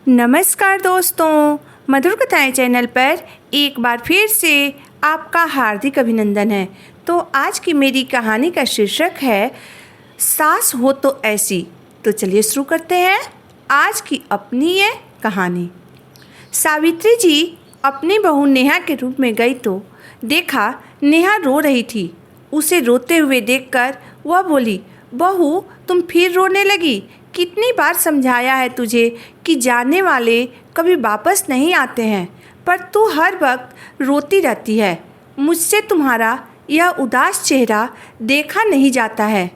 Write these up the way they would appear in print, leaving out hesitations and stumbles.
नमस्कार दोस्तों, मधुर कथाएं चैनल पर एक बार फिर से आपका हार्दिक अभिनंदन है। तो आज की मेरी कहानी का शीर्षक है सास हो तो ऐसी। तो चलिए शुरू करते हैं आज की अपनी ये कहानी। सावित्री जी अपनी बहू नेहा के रूप में गई तो देखा नेहा रो रही थी। उसे रोते हुए देखकर वह बोली, बहू तुम फिर रोने लगी। कितनी बार समझाया है तुझे कि जाने वाले कभी वापस नहीं आते हैं, पर तू हर वक्त रोती रहती है। मुझसे तुम्हारा यह उदास चेहरा देखा नहीं जाता है।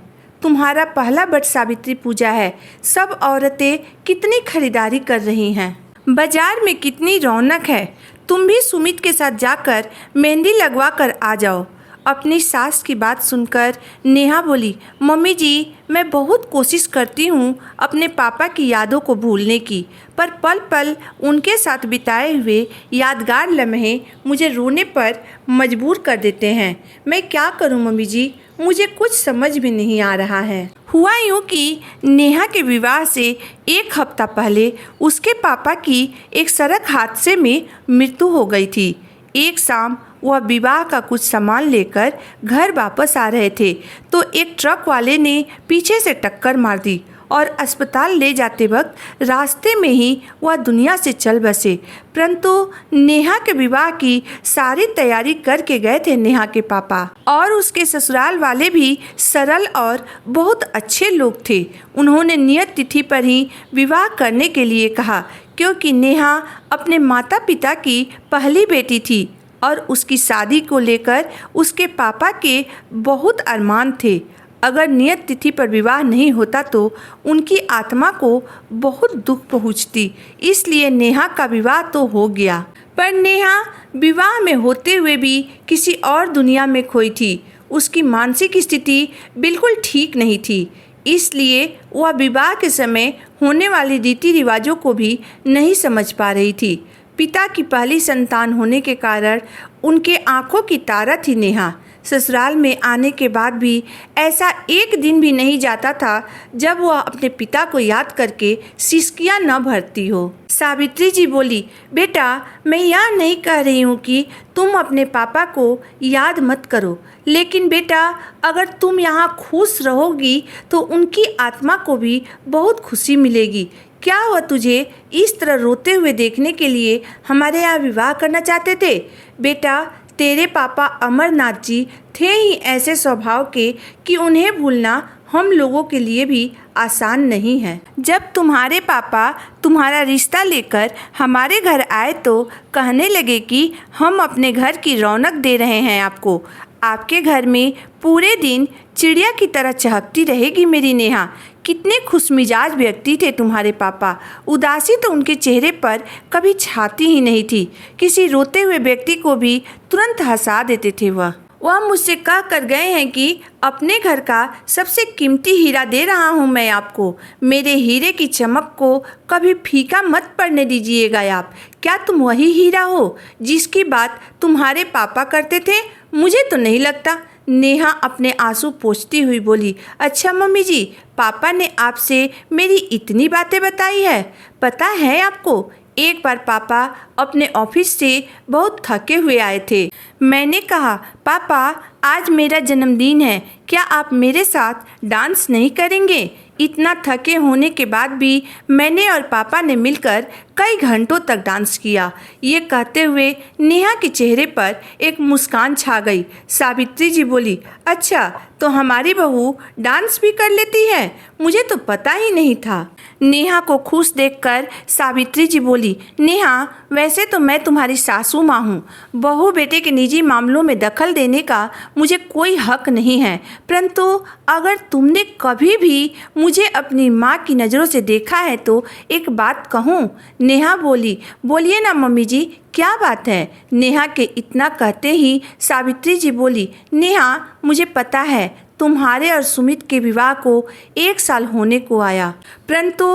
तुम्हारा पहला वट सावित्री पूजा है। सब औरतें कितनी खरीदारी कर रही हैं। बाजार में कितनी रौनक है। तुम भी सुमित के साथ जाकर मेहंदी लगवा कर आ जाओ। अपनी सास की बात सुनकर नेहा बोली, मम्मी जी मैं बहुत कोशिश करती हूँ अपने पापा की यादों को भूलने की, पर पल पल उनके साथ बिताए हुए यादगार लम्हे मुझे रोने पर मजबूर कर देते हैं। मैं क्या करूँ मम्मी जी, मुझे कुछ समझ भी नहीं आ रहा है। हुआ यूँ कि नेहा के विवाह से एक हफ्ता पहले उसके पापा की एक सड़क हादसे में मृत्यु हो गई थी। एक शाम वह विवाह का कुछ सामान लेकर घर वापस आ रहे थे तो एक ट्रक वाले ने पीछे से टक्कर मार दी और अस्पताल ले जाते वक्त रास्ते में ही वह दुनिया से चल बसे। परंतु नेहा के विवाह की सारी तैयारी करके गए थे नेहा के पापा, और उसके ससुराल वाले भी सरल और बहुत अच्छे लोग थे। उन्होंने नियत तिथि पर ही विवाह करने के लिए कहा, क्योंकि नेहा अपने माता पिता की पहली बेटी थी और उसकी शादी को लेकर उसके पापा के बहुत अरमान थे। अगर नियत तिथि पर विवाह नहीं होता तो उनकी आत्मा को बहुत दुख पहुंचती। इसलिए नेहा का विवाह तो हो गया, पर नेहा विवाह में होते हुए भी किसी और दुनिया में खोई थी। उसकी मानसिक स्थिति बिल्कुल ठीक नहीं थी, इसलिए वह विवाह के समय होने वाले रीति रिवाजों को भी नहीं समझ पा रही थी। पिता की पहली संतान होने के कारण उनके आंखों की तारा थी नेहा। ससुराल में आने के बाद भी ऐसा एक दिन भी नहीं जाता था जब वह अपने पिता को याद करके सिसकियां न भरती हो। सावित्री जी बोली, बेटा मैं यह नहीं कह रही हूँ कि तुम अपने पापा को याद मत करो, लेकिन बेटा अगर तुम यहाँ खुश रहोगी तो उनकी आत्मा को भी बहुत खुशी मिलेगी। क्या वह तुझे इस तरह रोते हुए देखने के लिए हमारे यहाँ विवाह करना चाहते थे? बेटा तेरे पापा अमरनाथ जी थे ही ऐसे स्वभाव के कि उन्हें भूलना हम लोगों के लिए भी आसान नहीं है। जब तुम्हारे पापा तुम्हारा रिश्ता लेकर हमारे घर आए तो कहने लगे कि हम अपने घर की रौनक दे रहे हैं आपको। आपके घर में पूरे दिन चिड़िया की तरह चहकती रहेगी मेरी नेहा। कितने खुशमिजाज व्यक्ति थे तुम्हारे पापा। उदासी तो उनके चेहरे पर कभी छाती ही नहीं थी। किसी रोते हुए व्यक्ति को भी तुरंत हंसा देते थे। वह मुझसे कह कर गए हैं कि अपने घर का सबसे कीमती हीरा दे रहा हूं मैं आपको। मेरे हीरे की चमक को कभी फीका मत पड़ने दीजिएगा आप। क्या तुम वही हीरा हो जिसकी बात तुम्हारे पापा करते थे? मुझे तो नहीं लगता। नेहा अपने आंसू पोंछती हुई बोली, अच्छा मम्मी जी, पापा ने आपसे मेरी इतनी बातें बताई है? पता है आपको, एक बार पापा अपने ऑफिस से बहुत थके हुए आए थे। मैंने कहा, पापा आज मेरा जन्मदिन है, क्या आप मेरे साथ डांस नहीं करेंगे? इतना थके होने के बाद भी मैंने और पापा ने मिलकर कई घंटों तक डांस किया। ये कहते हुए नेहा के चेहरे पर एक मुस्कान छा गई। सावित्री जी बोली, अच्छा तो हमारी बहू डांस भी कर लेती है? मुझे तो पता ही नहीं था। नेहा को खुश देखकर सावित्री जी बोली, नेहा वैसे तो मैं तुम्हारी सासू माँ हूँ। बहू बेटे के निजी मामलों में दखल देने का मुझे कोई हक नहीं है, परंतु अगर तुमने कभी भी मुझे अपनी माँ की नज़रों से देखा है तो एक बात कहूँ? नेहा बोली, बोलिए ना मम्मी जी, क्या बात है? नेहा के इतना कहते ही सावित्री जी बोली, नेहा मुझे पता है तुम्हारे और सुमित के विवाह को 1 साल होने को आया, परंतु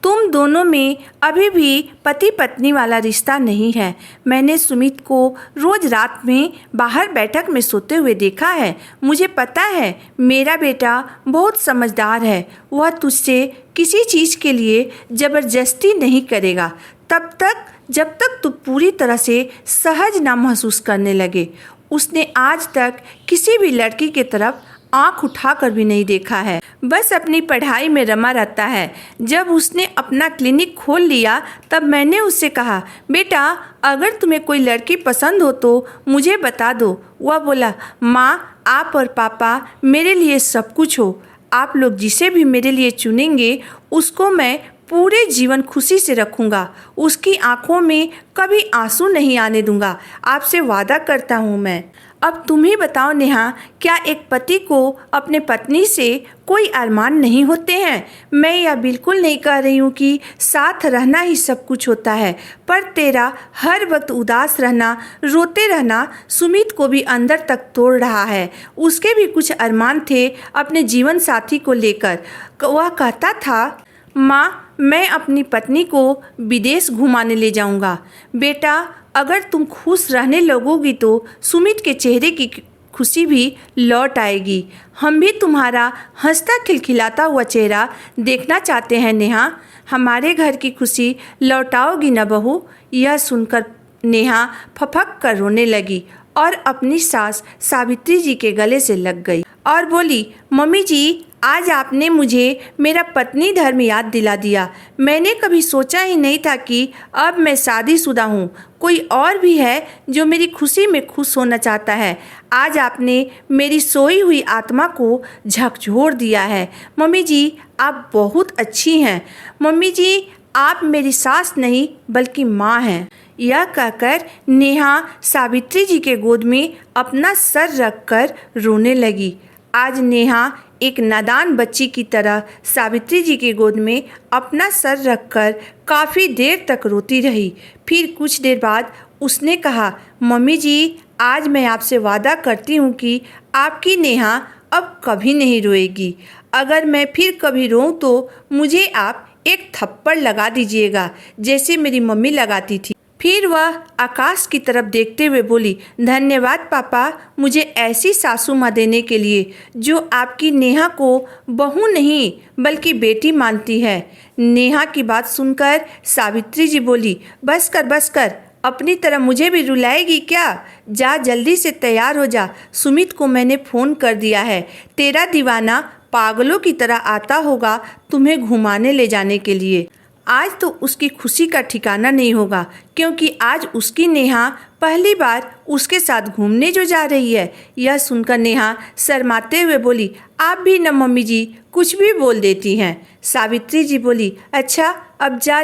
तुम दोनों में अभी भी पति पत्नी वाला रिश्ता नहीं है। मैंने सुमित को रोज रात में बाहर बैठक में सोते हुए देखा है। मुझे पता है मेरा बेटा बहुत समझदार है। वह तुझसे किसी चीज़ के लिए ज़बरदस्ती नहीं करेगा जब तक तू पूरी तरह से सहज ना महसूस करने लगे। उसने आज तक किसी भी लड़की की तरफ आंख उठाकर भी नहीं देखा है, बस अपनी पढ़ाई में रमा रहता है। जब उसने अपना क्लिनिक खोल लिया तब मैंने उससे कहा, बेटा अगर तुम्हें कोई लड़की पसंद हो तो मुझे बता दो। वह बोला, माँ आप और पापा मेरे लिए सब कुछ हो। आप लोग जिसे भी मेरे लिए चुनेंगे उसको मैं पूरे जीवन खुशी से रखूँगा। उसकी आंखों में कभी आंसू नहीं आने दूंगा। आपसे वादा करता हूँ मैं। अब तुम ही बताओ नेहा, क्या एक पति को अपने पत्नी से कोई अरमान नहीं होते हैं? मैं यह बिल्कुल नहीं कह रही हूँ कि साथ रहना ही सब कुछ होता है, पर तेरा हर वक्त उदास रहना, रोते रहना सुमित को भी अंदर तक तोड़ रहा है। उसके भी कुछ अरमान थे अपने जीवन साथी को लेकर। वह कहता था, माँ मैं अपनी पत्नी को विदेश घुमाने ले जाऊंगा। बेटा अगर तुम खुश रहने लगोगी तो सुमित के चेहरे की खुशी भी लौट आएगी। हम भी तुम्हारा हंसता खिलखिलाता हुआ चेहरा देखना चाहते हैं नेहा। हमारे घर की खुशी लौटाओगी न बहू? यह सुनकर नेहा फपक कर रोने लगी और अपनी सास सावित्री जी के गले से लग गई और बोली, मम्मी जी आज आपने मुझे मेरा पत्नी धर्म याद दिला दिया। मैंने कभी सोचा ही नहीं था कि अब मैं शादीशुदा हूँ। कोई और भी है जो मेरी खुशी में खुश होना चाहता है। आज आपने मेरी सोई हुई आत्मा को झकझोर दिया है। मम्मी जी आप बहुत अच्छी हैं। मम्मी जी आप मेरी सास नहीं बल्कि माँ हैं। यह कहकर नेहा सावित्री जी के गोद में अपना सर रखकर रोने लगी। आज नेहा एक नादान बच्ची की तरह सावित्री जी की गोद में अपना सर रखकर काफ़ी देर तक रोती रही। फिर कुछ देर बाद उसने कहा, मम्मी जी आज मैं आपसे वादा करती हूँ कि आपकी नेहा अब कभी नहीं रोएगी। अगर मैं फिर कभी रोऊँ तो मुझे आप एक थप्पड़ लगा दीजिएगा जैसे मेरी मम्मी लगाती थी। फिर वह आकाश की तरफ देखते हुए बोली, धन्यवाद पापा मुझे ऐसी सासू माँ देने के लिए जो आपकी नेहा को बहू नहीं बल्कि बेटी मानती है। नेहा की बात सुनकर सावित्री जी बोली, बस कर अपनी तरह मुझे भी रुलाएगी क्या? जा जल्दी से तैयार हो जा। सुमित को मैंने फ़ोन कर दिया है। तेरा दीवाना पागलों की तरह आता होगा तुम्हें घुमाने ले जाने के लिए। आज तो उसकी खुशी का ठिकाना नहीं होगा क्योंकि आज उसकी नेहा पहली बार उसके साथ घूमने जो जा रही है। यह सुनकर नेहा शर्माते हुए बोली, आप भी न मम्मी जी कुछ भी बोल देती हैं। सावित्री जी बोली, अच्छा अब जा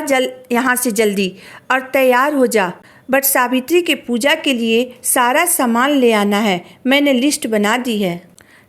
यहाँ से जल्दी और तैयार हो जा। बट सावित्री के पूजा के लिए सारा सामान ले आना है, मैंने लिस्ट बना दी है।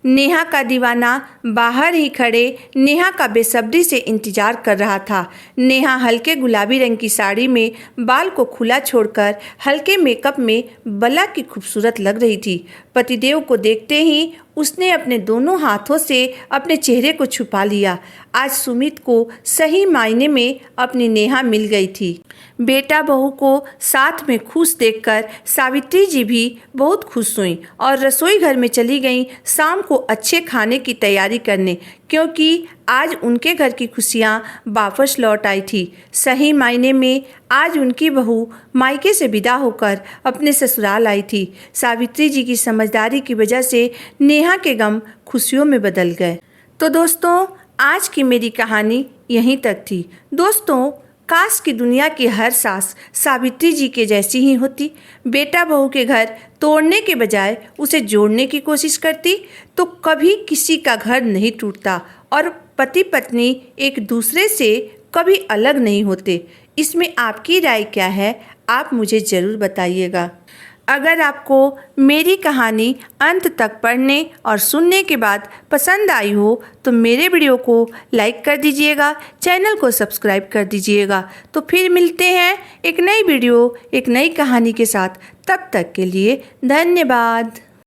नेहा का दीवाना बाहर ही खड़े नेहा का बेसब्री से इंतजार कर रहा था। नेहा हल्के गुलाबी रंग की साड़ी में बाल को खुला छोड़कर हल्के मेकअप में बला की खूबसूरत लग रही थी। पतिदेव को देखते ही उसने अपने दोनों हाथों से अपने चेहरे को छुपा लिया। आज सुमित को सही मायने में अपनी नेहा मिल गई थी। बेटा बहू को साथ में खुश देखकर सावित्री जी भी बहुत खुश हुई और रसोई घर में चली गईं शाम को अच्छे खाने की तैयारी करने, क्योंकि आज उनके घर की खुशियाँ वापस लौट आई थी। सही मायने में आज उनकी बहू मायके से विदा होकर अपने ससुराल आई थी। सावित्री जी की समझदारी की वजह से नेहा के गम खुशियों में बदल गए। तो दोस्तों आज की मेरी कहानी यहीं तक थी। दोस्तों काश की दुनिया की हर सास सावित्री जी के जैसी ही होती, बेटा बहू के घर तोड़ने के बजाय उसे जोड़ने की कोशिश करती तो कभी किसी का घर नहीं टूटता और पति पत्नी एक दूसरे से कभी अलग नहीं होते। इसमें आपकी राय क्या है, आप मुझे ज़रूर बताइएगा। अगर आपको मेरी कहानी अंत तक पढ़ने और सुनने के बाद पसंद आई हो तो मेरे वीडियो को लाइक कर दीजिएगा, चैनल को सब्सक्राइब कर दीजिएगा। तो फिर मिलते हैं एक नई वीडियो एक नई कहानी के साथ। तब तक के लिए धन्यवाद।